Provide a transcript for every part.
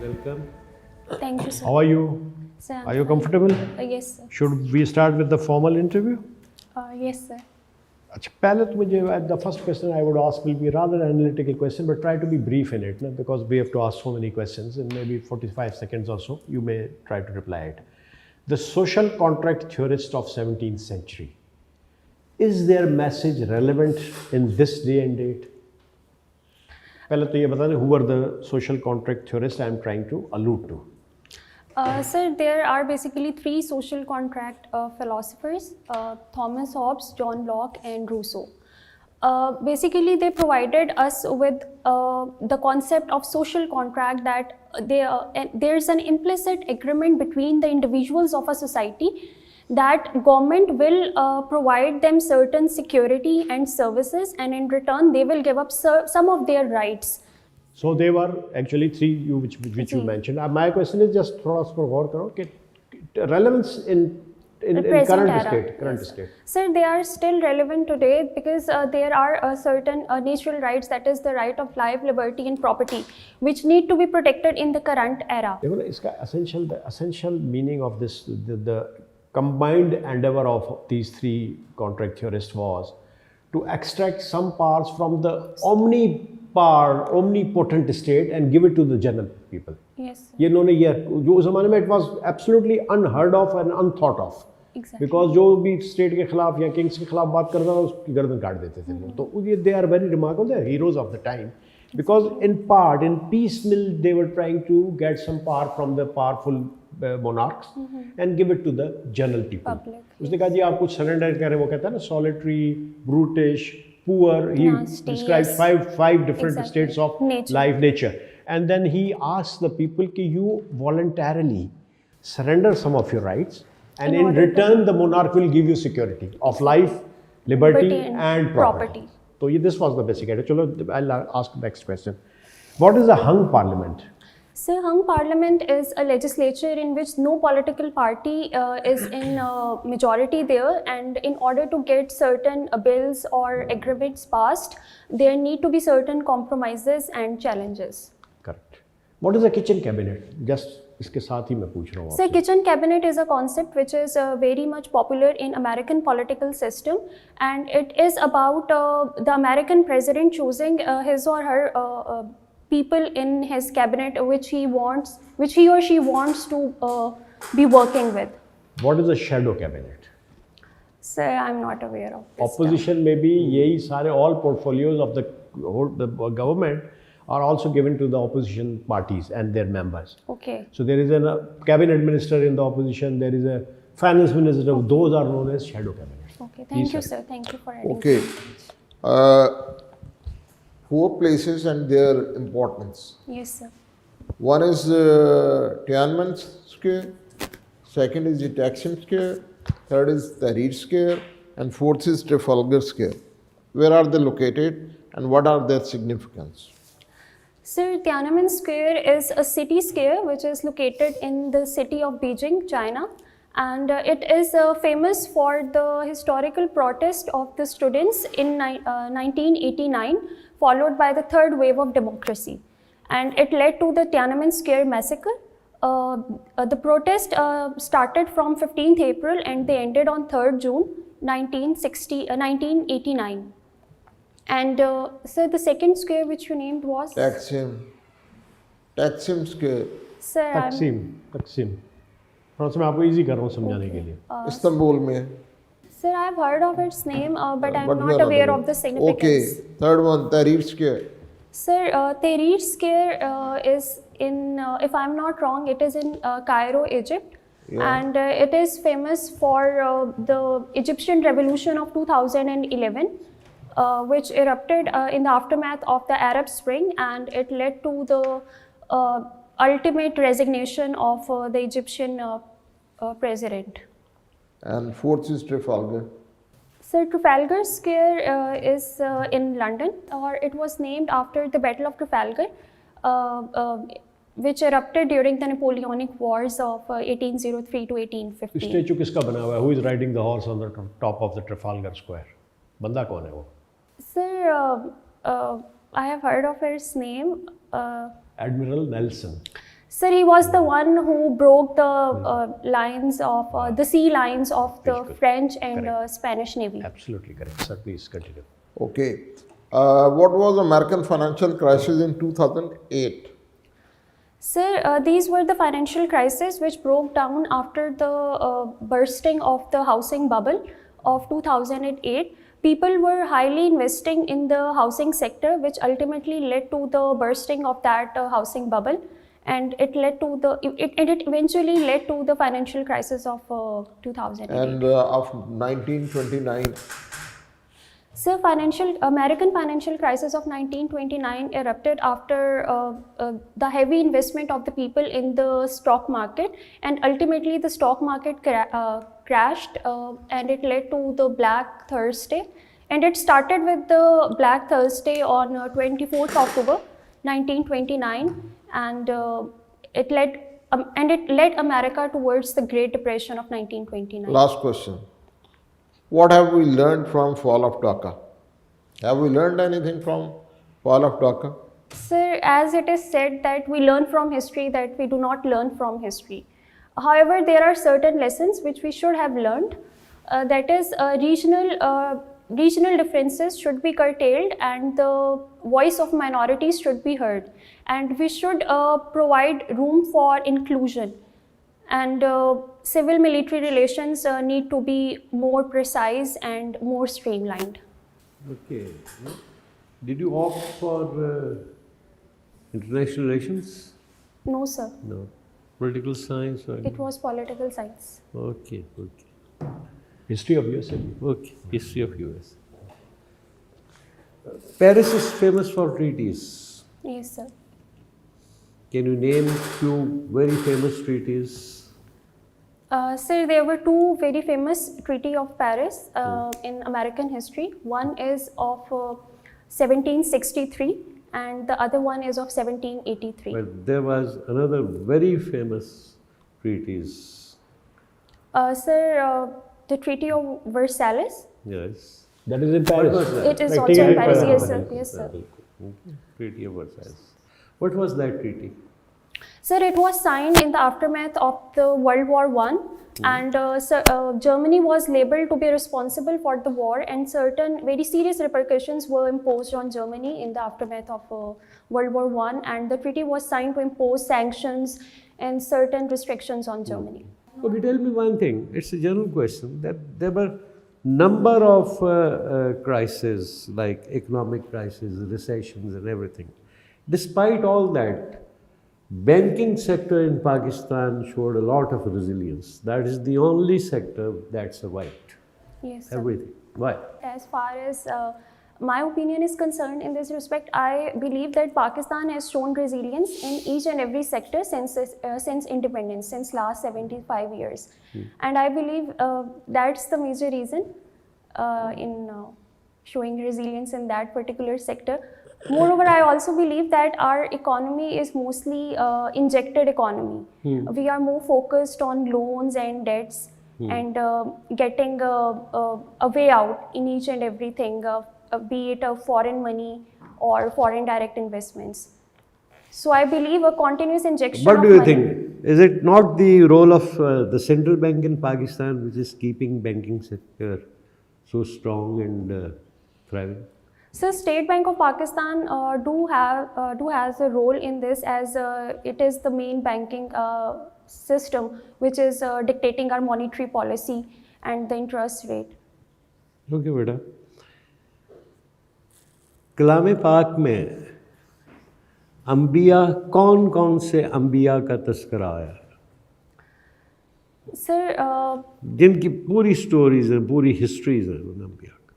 Welcome. Thank you, sir. How are you? Sir, Are you comfortable? Yes, sir. Should we start with the formal interview? Yes, sir. अच्छा, पहले तो मुझे the first question I would ask will be rather analytical question, but try to be brief in it, no? Because we have to ask so many questions in maybe 45 seconds or so. You may try to reply it. The social contract theorists of 17th century. Is their message relevant in this day and date? पहले तो ये बता दें, who are the social contract theorists I am trying to allude to? Sir, there are basically three social contract philosophers, Thomas Hobbes, John Locke, and Rousseau. Basically, they provided us with the concept of social contract, that there's an implicit agreement between the individuals of a society that government will provide them certain security and services, and in return they will give up some of their rights. So they were actually three which you mentioned. My question is just थोड़ा उसको गौर करो कि relevance in current state. Sir, they are still relevant today because there are certain natural rights, that is the right of life, liberty, and property, which need to be protected in the current era. देखो ना, इसका essential meaning of this, the combined endeavor of these three contract theorists was to extract some parts from the omnipotent state and give it to the general people. Yes. ये इन्होंने ये जो उस ज़माने में it was absolutely unheard of and unthought of. Exactly. Because जो भी state के खिलाफ या किंग्स के खिलाफ बात करता था उसकी गर्दन काट देते थे वो. तो ये they are very remarkable, they are heroes of the time. Because in piecemeal they were trying to get some power from the powerful monarchs and give it to the general people. Public. उसने कहा जी आप कुछ surrender करें, वो कहता है ना solitary, brutish, poor. He described five different states of nature. And then he asked the people कि you voluntarily surrender some of your rights, and in return the monarch will give you security of life, liberty and property. So this was the basic idea. Chalo, I'll ask next question. What is a hung parliament? So, hung parliament is a legislature in which no political party is in majority there, and in order to get certain bills or agreements passed, there need to be certain compromises and challenges. Correct. What is a kitchen cabinet? Just इसके साथ ही मैं पूछ रहा हूँ. So, kitchen cabinet is a concept which is very much popular in American political system, and it is about the American president choosing his or her people in his cabinet which he or she wants to be working with. What is a shadow cabinet? Sir, I'm not aware of this. Opposition में भी यही सारे all portfolios of the government are also given to the opposition parties and their members. Okay. So there is a cabinet minister in the opposition, there is a finance minister. Okay. Those are known as shadow cabinets. Okay, thank you, sir. Thank you for adding. Okay. 4 places and their importance. Yes, sir. One is Tiananmen Square, second is the Taksim Square, third is Tahrir Square, and fourth is Trafalgar Square. Where are they located and what are their significance? Sir, Tiananmen Square is a city square which is located in the city of Beijing, China. And it is famous for the historical protest of the students in 1989, followed by the third wave of democracy. And it led to the Tiananmen Square massacre. The protest started from 15th April and they ended on 3rd June 1989. And sir, the second square which you named was? Taksim Square. Sir, Taksim. थोड़ा सा मैं आपको easy कर रहा हूँ समझाने के लिए. इस्तांबुल में. Sir, I have heard of its name, but I am not aware of the significance. Okay, third one, Tahrir Square. Sir, Tahrir Square is in, if I am not wrong, it is in Cairo, Egypt. Yeah. And it is famous for the Egyptian revolution of 2011, which erupted in the aftermath of the Arab Spring, and it led to the ultimate resignation of the Egyptian president. And fourth is Trafalgar. Sir, Trafalgar Square is in London, or it was named after the Battle of Trafalgar, which erupted during the Napoleonic Wars of 1803 to 1815. Statue किसका बना हुआ है? Who is riding the horse on the top of the Trafalgar Square? बंदा कौन है वो? Sir, I have heard of his name. Admiral Nelson. Sir, he was the one who broke the lines of the sea lines of the French and Spanish Navy. Absolutely correct. Sir, please continue. Okay. What was the American financial crisis in 2008? Sir, these were the financial crises which broke down after the bursting of the housing bubble of 2008. People were highly investing in the housing sector, which ultimately led to the bursting of that housing bubble, and it eventually led to the financial crisis of 2008. And of 1929. So, American financial crisis of 1929 erupted after the heavy investment of the people in the stock market, and ultimately the stock market crashed, and it led to the Black Thursday. And it started with the Black Thursday on 24th October 1929, and it led America towards the Great Depression of 1929. Last question. What have we learned from fall of Dhaka? Have we learned anything from fall of Dhaka? Sir, as it is said that we learn from history, that we do not learn from history. However, there are certain lessons which we should have learned. That is, regional differences should be curtailed, and the voice of minorities should be heard. And we should provide room for inclusion. And civil military relations need to be more precise and more streamlined. Okay. Did you opt for international relations? No, sir. No. Political science? Or It was political science. Okay, okay. History of USA. Okay, history of US. Paris is famous for treaties. Yes, sir. Can you name few very famous treaties? Sir, there were two very famous Treaty of Paris in American history. One is of 1763 and the other one is of 1783. But there was another very famous treaties. Sir, the Treaty of Versailles. Yes. That is in Paris. What was that? It is Like also taken in Paris. by- Yes, sir. Yes, sir. Treaty of Versailles. What was that treaty? Sir, it was signed in the aftermath of the World War I, and Germany was labeled to be responsible for the war, and certain very serious repercussions were imposed on Germany in the aftermath of World War I, and the treaty was signed to impose sanctions and certain restrictions on Germany. Okay, tell me one thing. It's a general question that there were number of crises like economic crisis, recessions, and everything. Despite all that, banking sector in Pakistan showed a lot of resilience. That is the only sector that survived Yes, sir. everything. Why? As far as my opinion is concerned in this respect, I believe that Pakistan has shown resilience in each and every sector since independence, since last 75 years. And I believe that's the major reason in showing resilience in that particular sector. Moreover, I also believe that our economy is mostly injected economy. We are more focused on loans and debts and getting a way out in each and everything, be it foreign money or foreign direct investments. So I believe a continuous injection What of do you money. think? Is it not the role of the central bank in Pakistan which is keeping banking sector so strong and thriving? So State Bank of Pakistan has a role in this, as it is the main banking system which is dictating our monetary policy and the interest rate. Okay, beta. कलाम पाक में अंबिया कौन कौन से अंबिया का तस्करा आया है? Sir, जिनकी पूरी स्टोरीज हैं, पूरी हिस्ट्रीज हैं उन अंबिया का.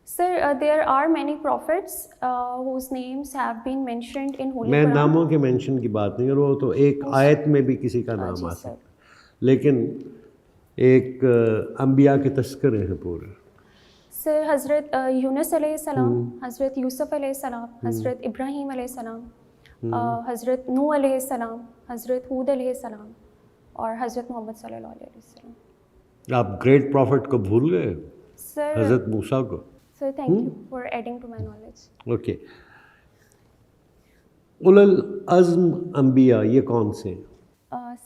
Sir, there are many prophets whose names have been mentioned in Holy मैं Quran. नामों के मेंशन की बात नहीं कर रहा हूँ, तो एक आयत में भी किसी का नाम जी, आ सर. सकता है, लेकिन एक अंबिया के तस्करे हैं पूरे. Sir, Hazrat Yunus alayhi salam, Hazrat Yusuf alayhi salam, Hazrat Ibrahim alayhi salam, Hazrat Nuh alayhi salam, Hazrat Hud alayhi salam, और Hazrat Muhammad sallallahu alayhi wasallam. आप ग्रेट प्रॉफिट को भूल गए, Sir, हजरत मूसा को. Sir, thank you for adding to my knowledge. Okay. उलल अज़्म अंबिया ये कौन से हैं?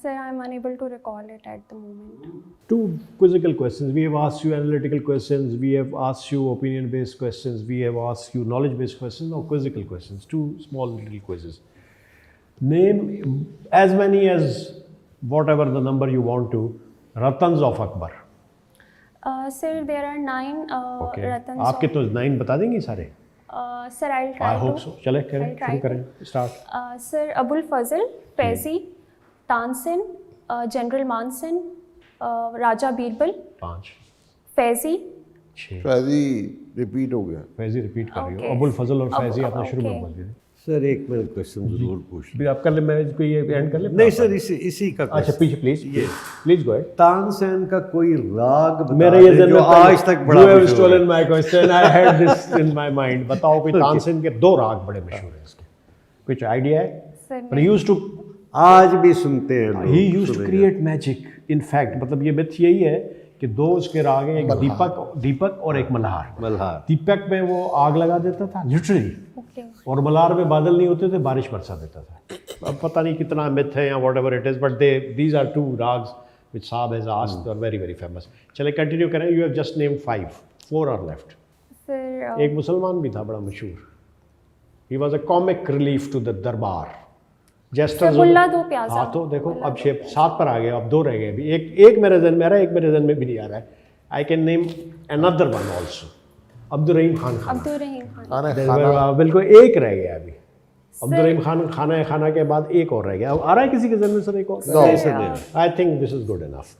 Sir, I'm unable to recall it at the moment. Two quizzical questions. We have asked you analytical questions, we have asked you opinion-based questions, we have asked you knowledge-based questions, or quizzical questions. Two small little quizzes. Name as many as whatever the number you want to, Ratans of Akbar. Sir, there are 9 Okay. Ratans. आपके तो 9 बता देंगे सारे? Sir, I'll try I hope to. so. चले करें, I'll try शुरू करें, start. Sir, Abul Fazl, Faizi, Tansin, General Mansin, Raja Birbal, 5, Faizi. 6. Faizi repeat हो गया. फैजी रिपीट कर रही हो. Okay. अबुल फजल और फैजी आपने शुरू में okay. बोल दिया. सर एक मैं क्वेश्चन जरूर पूछ भी आप कर ले, मैं इसको ये एंड कर ले. नहीं सर इसी का अच्छा पीछे प्लीज गो अहेड. तानसेन का कोई राग बता मेरे ये दें जन्म जो आज तक बड़ा you have मशहूर stolen है. my question. I had this in my mind. बताओ कोई तानसेन के 2 राग बड़े मशहूर हैं इसके. कुछ आइडिया है? Sir, But he used to आज भी सुनते हैं लोग, he used to सुनेगा. create magic. In fact मतलब ये मिथ यही है कि 2 उसके राग हैं, एक दीपक और एक मल्हार. मल्हार. दीपक में वो आग लगा देता था लिटरली, okay. और मल्हार में बादल नहीं होते थे, बारिश बरसा देता था. अब पता नहीं कितना मिथ है या whatever it is, but these are 2 राग्स विच साहब हैज आस्क्ड और वेरी वेरी फेमस. चले कंटिन्यू करें. You have just name 5, 4 are left. Sir, एक मुसलमान भी था बड़ा मशहूर. He was a comic relief to the दरबार. जेस्टर मुल्ला दो प्याजा. हाँ तो देखो अब 7 पर आ गए, अब 2 रह गए. अभी एक मेरे जहन में आ रहा है, एक मेरे जहन में भी नहीं आ रहा है. I can name another one also. Abdur Rahim Khan. Abdul Rahim Khan. खाना बिल्कुल एक रह गया अभी. अब्दुर्रहीम खान खाना के बाद एक और रह गया. अब आ रहा है किसी के जहन में सर एक और? I think this is good enough.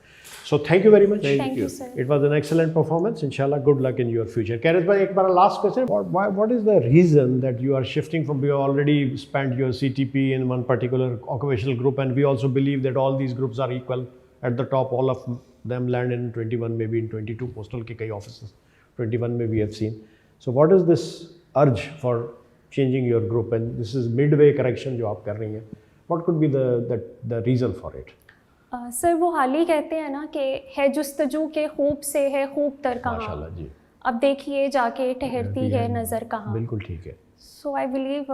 So thank you very much. Thank you, sir. It was an excellent performance. Inshallah, good luck in your future. Kairat bhai, ek bar last question. What is the reason that you are shifting from? You already spent your CTP in one particular occupational group, and we also believe that all these groups are equal at the top. All of them land in 21, maybe in 22 postal ke kai offices. 21 may we have seen. So what is this urge for changing your group? And this is midway correction जो आप कर रही हैं. What could be the reason for it? Sir वो हाल ही कहते हैं ना कि है जुस्तजू के खूब से है खूब तर कहाँ. माशाल्लाह जी. अब देखिए जाके ठहरती है नज़र कहाँ. बिल्कुल ठीक है. So I believe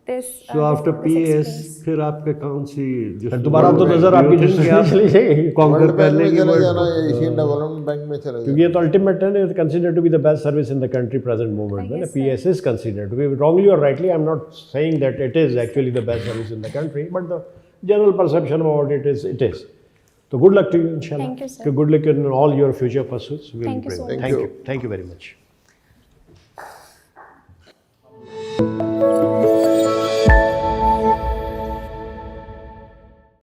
this. So after PAS फिर आपके कौन सी फिर दोबारा तो नजर आपकी चली जाएगी. कांकर पहले की चले जाना, एशियन डेवलपमेंट बैंक में चले जाना. क्योंकि ये तो अल्टीमेट है, is considered to be the best service in the country present moment में. PAS is considered to be, wrongly और rightly, I am not saying that it is actually the best service in the country, but the general perception about it is. So good luck to you, inshallah. Thank you, sir. Good luck in all your future pursuits. Thank you so much. Thank you very much.